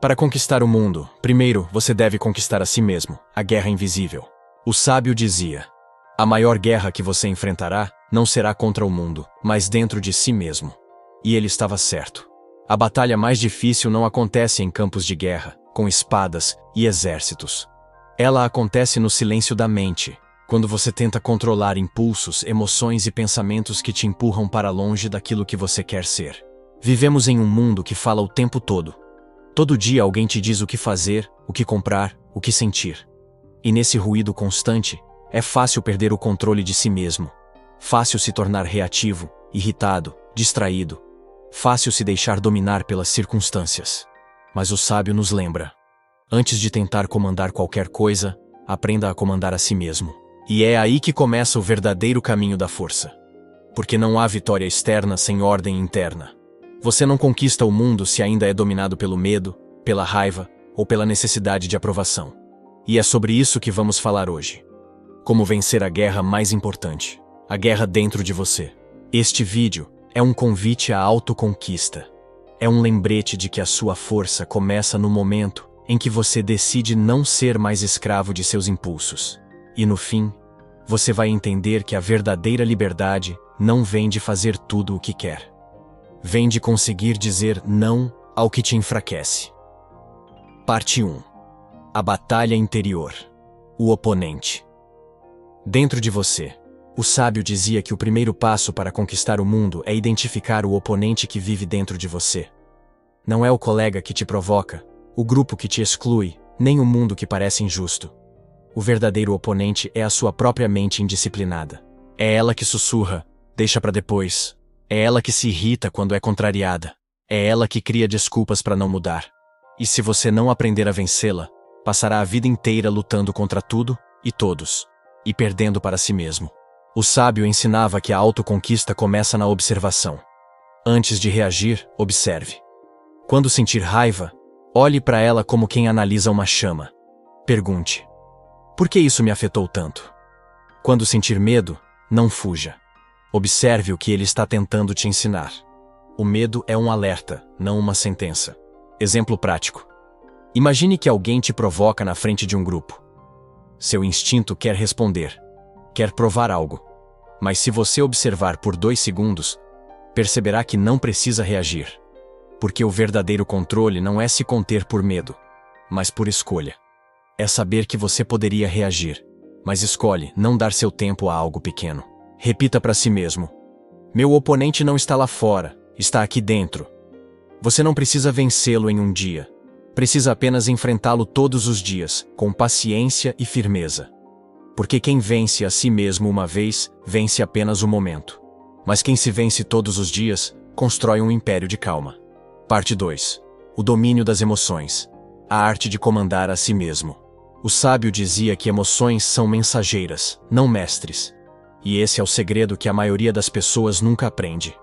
Para conquistar o mundo, primeiro você deve conquistar a si mesmo, a guerra invisível. O sábio dizia: a maior guerra que você enfrentará não será contra o mundo, mas dentro de si mesmo. E ele estava certo. A batalha mais difícil não acontece em campos de guerra, com espadas e exércitos. Ela acontece no silêncio da mente, quando você tenta controlar impulsos, emoções e pensamentos que te empurram para longe daquilo que você quer ser. Vivemos em um mundo que fala o tempo todo. Todo dia alguém te diz o que fazer, o que comprar, o que sentir. E nesse ruído constante, é fácil perder o controle de si mesmo. Fácil se tornar reativo, irritado, distraído. Fácil se deixar dominar pelas circunstâncias. Mas o sábio nos lembra: antes de tentar comandar qualquer coisa, aprenda a comandar a si mesmo. E é aí que começa o verdadeiro caminho da força. Porque não há vitória externa sem ordem interna. Você não conquista o mundo se ainda é dominado pelo medo, pela raiva ou pela necessidade de aprovação. E é sobre isso que vamos falar hoje. Como vencer a guerra mais importante, a guerra dentro de você. Este vídeo é um convite à autoconquista. É um lembrete de que a sua força começa no momento em que você decide não ser mais escravo de seus impulsos. E no fim, você vai entender que a verdadeira liberdade não vem de fazer tudo o que quer. Vem de conseguir dizer não ao que te enfraquece. Parte 1. A batalha interior. O oponente. Dentro de você, o sábio dizia que o primeiro passo para conquistar o mundo é identificar o oponente que vive dentro de você. Não é o colega que te provoca, o grupo que te exclui, nem o mundo que parece injusto. O verdadeiro oponente é a sua própria mente indisciplinada. É ela que sussurra, deixa pra depois. É ela que se irrita quando é contrariada. É ela que cria desculpas para não mudar. E se você não aprender a vencê-la, passará a vida inteira lutando contra tudo e todos, e perdendo para si mesmo. O sábio ensinava que a autoconquista começa na observação. Antes de reagir, observe. Quando sentir raiva, olhe para ela como quem analisa uma chama. Pergunte: por que isso me afetou tanto? Quando sentir medo, não fuja. Observe o que ele está tentando te ensinar. O medo é um alerta, não uma sentença. Exemplo prático. Imagine que alguém te provoca na frente de um grupo. Seu instinto quer responder, quer provar algo. Mas se você observar por 2 segundos, perceberá que não precisa reagir. Porque o verdadeiro controle não é se conter por medo, mas por escolha. É saber que você poderia reagir, mas escolhe não dar seu tempo a algo pequeno. Repita para si mesmo: meu oponente não está lá fora, está aqui dentro. Você não precisa vencê-lo em um dia. Precisa apenas enfrentá-lo todos os dias, com paciência e firmeza. Porque quem vence a si mesmo uma vez, vence apenas o momento. Mas quem se vence todos os dias, constrói um império de calma. Parte 2. O domínio das emoções. A arte de comandar a si mesmo. O sábio dizia que emoções são mensageiras, não mestres. E esse é o segredo que a maioria das pessoas nunca aprende.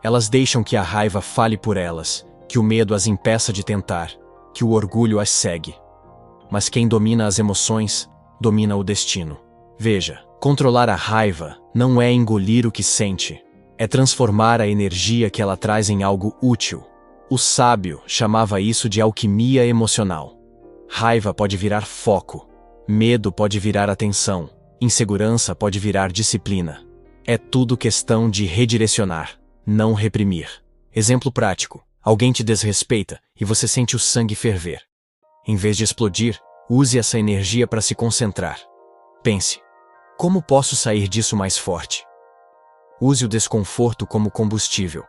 Elas deixam que a raiva fale por elas, que o medo as impeça de tentar, que o orgulho as segue. Mas quem domina as emoções, domina o destino. Veja, controlar a raiva não é engolir o que sente, é transformar a energia que ela traz em algo útil. O sábio chamava isso de alquimia emocional. Raiva pode virar foco, medo pode virar atenção, insegurança pode virar disciplina. É tudo questão de redirecionar, não reprimir. Exemplo prático: alguém te desrespeita e você sente o sangue ferver. Em vez de explodir, use essa energia para se concentrar. Pense: como posso sair disso mais forte? Use o desconforto como combustível.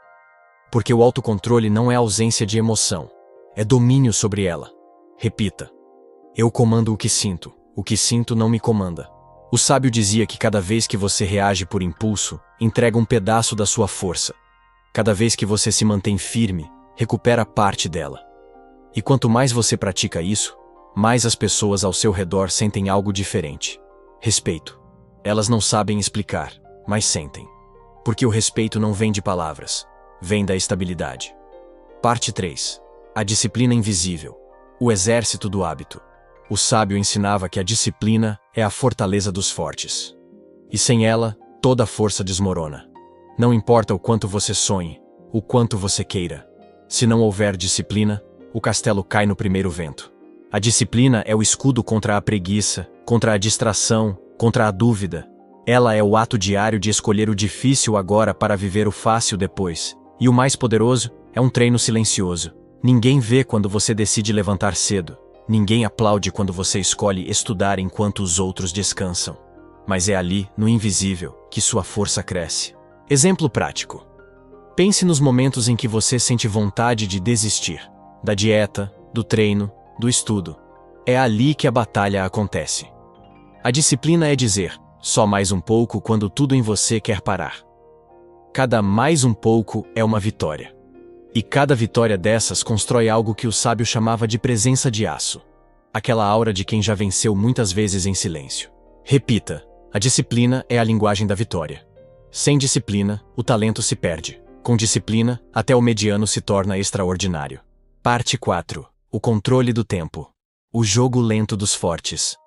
Porque o autocontrole não é ausência de emoção, é domínio sobre ela. Repita: eu comando o que sinto não me comanda. O sábio dizia que cada vez que você reage por impulso, entrega um pedaço da sua força. Cada vez que você se mantém firme, recupera parte dela. E quanto mais você pratica isso, mais as pessoas ao seu redor sentem algo diferente. Respeito. Elas não sabem explicar, mas sentem. Porque o respeito não vem de palavras, vem da estabilidade. Parte 3. A disciplina invisível. O exército do hábito. O sábio ensinava que a disciplina é a fortaleza dos fortes. E sem ela, toda a força desmorona. Não importa o quanto você sonhe, o quanto você queira. Se não houver disciplina, o castelo cai no primeiro vento. A disciplina é o escudo contra a preguiça, contra a distração, contra a dúvida. Ela é o ato diário de escolher o difícil agora para viver o fácil depois. E o mais poderoso é um treino silencioso. Ninguém vê quando você decide levantar cedo. Ninguém aplaude quando você escolhe estudar enquanto os outros descansam. Mas é ali, no invisível, que sua força cresce. Exemplo prático. Pense nos momentos em que você sente vontade de desistir. Da dieta, do treino, do estudo. É ali que a batalha acontece. A disciplina é dizer, só mais um pouco quando tudo em você quer parar. Cada mais um pouco é uma vitória. E cada vitória dessas constrói algo que o sábio chamava de presença de aço. Aquela aura de quem já venceu muitas vezes em silêncio. Repita, a disciplina é a linguagem da vitória. Sem disciplina, o talento se perde. Com disciplina, até o mediano se torna extraordinário. Parte 4. O controle do tempo. O jogo lento dos fortes.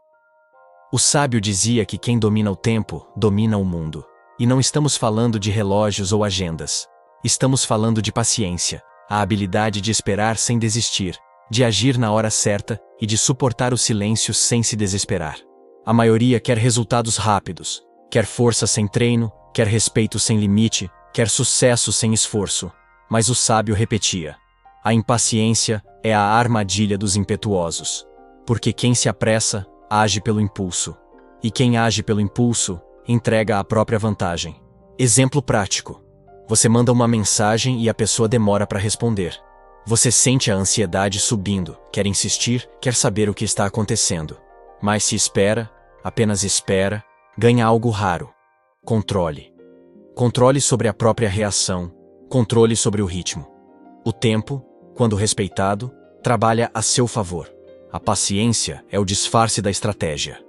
O sábio dizia que quem domina o tempo, domina o mundo. E não estamos falando de relógios ou agendas. Estamos falando de paciência, a habilidade de esperar sem desistir, de agir na hora certa e de suportar o silêncio sem se desesperar. A maioria quer resultados rápidos, quer força sem treino, quer respeito sem limite, quer sucesso sem esforço. Mas o sábio repetia: a impaciência é a armadilha dos impetuosos. Porque quem se apressa, age pelo impulso. E quem age pelo impulso, entrega a própria vantagem. Exemplo prático. Você manda uma mensagem e a pessoa demora para responder. Você sente a ansiedade subindo, quer insistir, quer saber o que está acontecendo. Mas se espera, apenas espera, ganha algo raro. Controle. Controle sobre a própria reação, controle sobre o ritmo. O tempo, quando respeitado, trabalha a seu favor. A paciência é o disfarce da estratégia.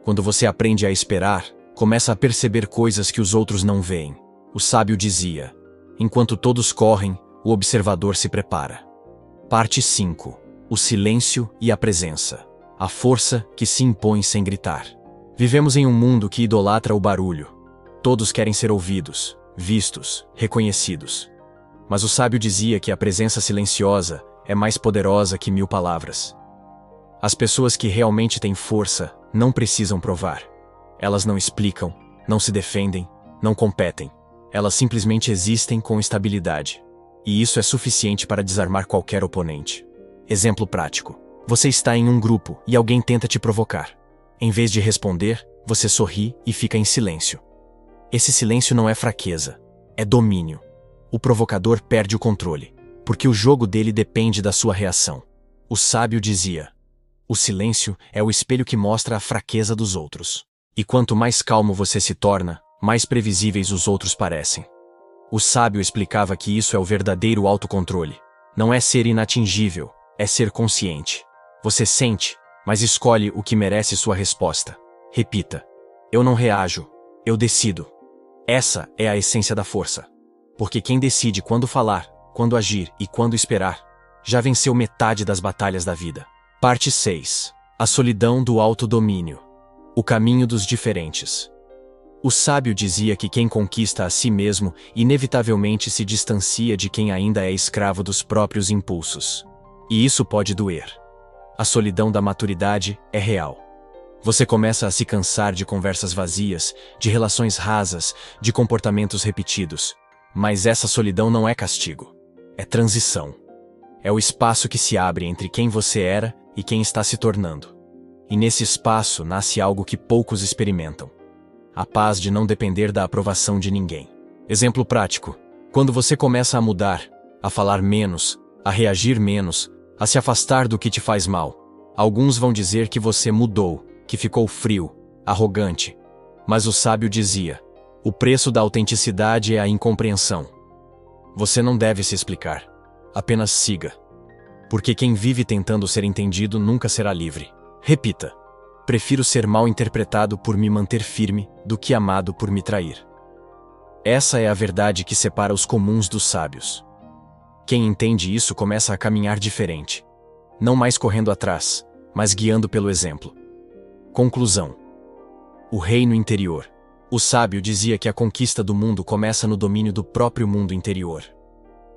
Quando você aprende a esperar, começa a perceber coisas que os outros não veem. O sábio dizia: enquanto todos correm, o observador se prepara. Parte 5. O silêncio e a presença. A força que se impõe sem gritar. Vivemos em um mundo que idolatra o barulho. Todos querem ser ouvidos, vistos, reconhecidos. Mas o sábio dizia que a presença silenciosa é mais poderosa que 1000 palavras. As pessoas que realmente têm força não precisam provar. Elas não explicam, não se defendem, não competem. Elas simplesmente existem com estabilidade. E isso é suficiente para desarmar qualquer oponente. Exemplo prático. Você está em um grupo e alguém tenta te provocar. Em vez de responder, você sorri e fica em silêncio. Esse silêncio não é fraqueza, é domínio. O provocador perde o controle, porque o jogo dele depende da sua reação. O sábio dizia: o silêncio é o espelho que mostra a fraqueza dos outros. E quanto mais calmo você se torna, mais previsíveis os outros parecem. O sábio explicava que isso é o verdadeiro autocontrole. Não é ser inatingível, é ser consciente. Você sente, mas escolhe o que merece sua resposta. Repita: eu não reajo, eu decido. Essa é a essência da força. Porque quem decide quando falar, quando agir e quando esperar, já venceu metade das batalhas da vida. Parte 6. A solidão do autodomínio. O caminho dos diferentes. O sábio dizia que quem conquista a si mesmo inevitavelmente se distancia de quem ainda é escravo dos próprios impulsos. E isso pode doer. A solidão da maturidade é real. Você começa a se cansar de conversas vazias, de relações rasas, de comportamentos repetidos. Mas essa solidão não é castigo. É transição. É o espaço que se abre entre quem você era e quem está se tornando. E nesse espaço nasce algo que poucos experimentam. A paz de não depender da aprovação de ninguém. Exemplo prático. Quando você começa a mudar, a falar menos, a reagir menos, a se afastar do que te faz mal, alguns vão dizer que você mudou, que ficou frio, arrogante. Mas o sábio dizia: o preço da autenticidade é a incompreensão. Você não deve se explicar. Apenas siga. Porque quem vive tentando ser entendido nunca será livre. Repita: prefiro ser mal interpretado por me manter firme do que amado por me trair. Essa é a verdade que separa os comuns dos sábios. Quem entende isso começa a caminhar diferente. Não mais correndo atrás, mas guiando pelo exemplo. Conclusão. O reino interior. O sábio dizia que a conquista do mundo começa no domínio do próprio mundo interior.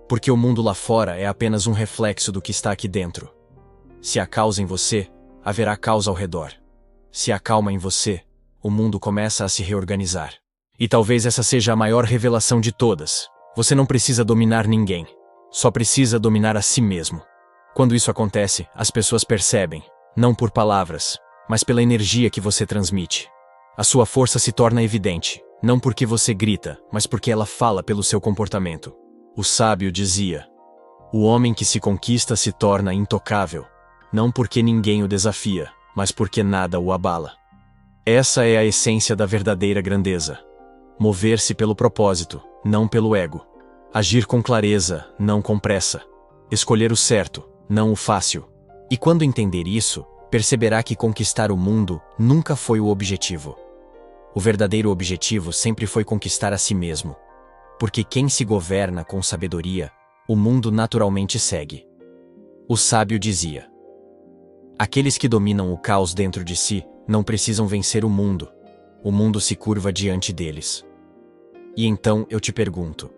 Porque o mundo lá fora é apenas um reflexo do que está aqui dentro. Se há caos em você, haverá caos ao redor. Se há calma em você, o mundo começa a se reorganizar. E talvez essa seja a maior revelação de todas. Você não precisa dominar ninguém. Só precisa dominar a si mesmo. Quando isso acontece, as pessoas percebem, não por palavras, mas pela energia que você transmite. A sua força se torna evidente, não porque você grita, mas porque ela fala pelo seu comportamento. O sábio dizia: o homem que se conquista se torna intocável, não porque ninguém o desafia, mas porque nada o abala. Essa é a essência da verdadeira grandeza. Mover-se pelo propósito, não pelo ego. Agir com clareza, não com pressa. Escolher o certo, não o fácil. E quando entender isso, perceberá que conquistar o mundo nunca foi o objetivo. O verdadeiro objetivo sempre foi conquistar a si mesmo. Porque quem se governa com sabedoria, o mundo naturalmente segue. O sábio dizia: aqueles que dominam o caos dentro de si não precisam vencer o mundo se curva diante deles. E então eu te pergunto: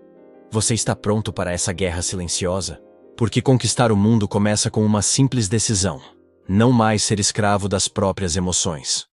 você está pronto para essa guerra silenciosa? Porque conquistar o mundo começa com uma simples decisão: não mais ser escravo das próprias emoções.